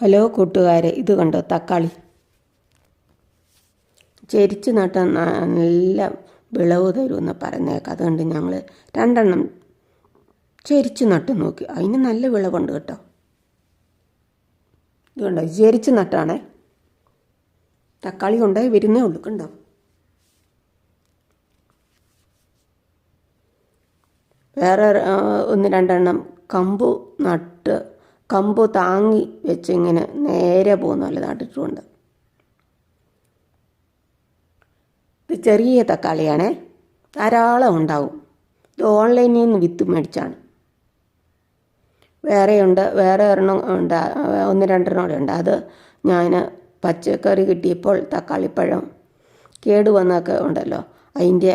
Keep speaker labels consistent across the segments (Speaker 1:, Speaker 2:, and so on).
Speaker 1: Hello കൂട്ടുകാരെ, ഇത് കണ്ടോ തക്കാളി ചെരിച്ച് നട്ടാൽ നല്ല വിളവ് തരുമെന്ന് പറഞ്ഞേക്കാം. അതുകൊണ്ട് ഞങ്ങൾ 2 ചെരിച്ച് നട്ട് നോക്കി. അതിന് നല്ല വിളവുണ്ട് കേട്ടോ. ഇത് കണ്ടോ, ചെരിച്ച് നട്ടാണേ. തക്കാളി കൊണ്ടായി വരുന്നേ ഉള്ളൂ. കണ്ടോ, വേറെ 1-2 കമ്പ് താങ്ങി വെച്ച് ഇങ്ങനെ നേരെ പോകുന്നതല്ല നട്ടിട്ടുമുണ്ട്. ഇത് ചെറിയ തക്കാളിയാണേ, ധാരാളം ഉണ്ടാവും. ഇത് ഓൺലൈനിൽ നിന്ന് വിത്ത് മേടിച്ചാണ്. വേറെ ഒരെണ്ണം ഉണ്ട്, 1-2 ഉണ്ട്. അത് ഞാൻ പച്ചക്കറി കിട്ടിയപ്പോൾ തക്കാളിപ്പഴം കേടുവന്നൊക്കെ ഉണ്ടല്ലോ, അതിൻ്റെ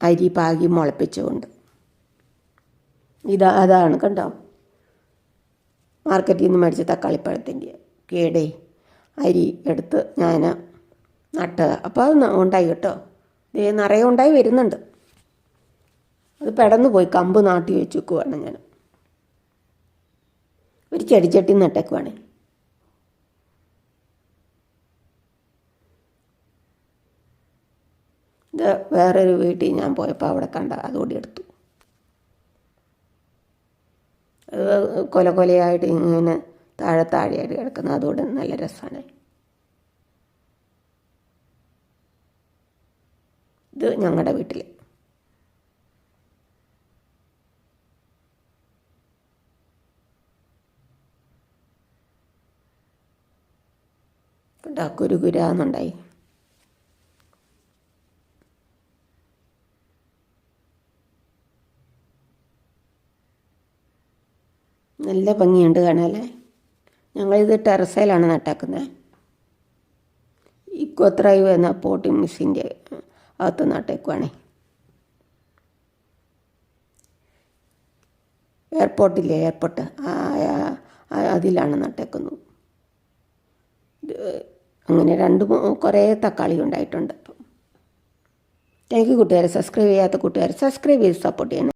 Speaker 1: അരി പാകി മുളപ്പിച്ചുകൊണ്ട് അതാണ് കണ്ടോ, മാർക്കറ്റിൽ നിന്ന് മേടിച്ച തക്കാളിപ്പഴത്തിൻ്റെ കേടേ അരി എടുത്ത് ഞാൻ നട്ടത്. അപ്പോൾ അത് ഉണ്ടായി കേട്ടോ. ഇത് നിറയെ ഉണ്ടായി വരുന്നുണ്ട്. അത് പെടന്നു പോയി. കമ്പ് നാട്ടി വെച്ചേക്കുവാണ് ഞാൻ. ഒരു ചെടിച്ചട്ടി നട്ടേക്കുവാണ്. ഇത് വേറൊരു വീട്ടിൽ ഞാൻ പോയപ്പോൾ അവിടെ കണ്ട, അതുകൂടി എടുത്തു. അത് കൊലയായിട്ട് ഇങ്ങനെ താഴെയായിട്ട് കിടക്കുന്നത്, അതുകൊണ്ട് നല്ല രസമാണ്. ഇത് ഞങ്ങളുടെ വീട്ടിൽ കുരുകുരാന്നുണ്ടായി. നല്ല ഭംഗിയുണ്ട് കാണാല്ലേ. ഞങ്ങളിത് ടെറസയിലാണ് നട്ടേക്കുന്നത്. ഇക്കോത്രൈവ് എന്ന പോട്ടിംഗ് മിക്സിൻ്റെ അകത്ത് നട്ടേക്കുവാണേ. എയർപോർട്ട് അതിലാണ് നട്ടേക്കുന്നത്. അങ്ങനെ കുറേ തക്കാളി ഉണ്ടായിട്ടുണ്ട്. താങ്ക് യു കൂട്ടുകാരെ. സബ്സ്ക്രൈബ് ചെയ്യാത്ത കൂട്ടുകാർ സബ്സ്ക്രൈബ് ചെയ്ത് സപ്പോർട്ട് ചെയ്യണം.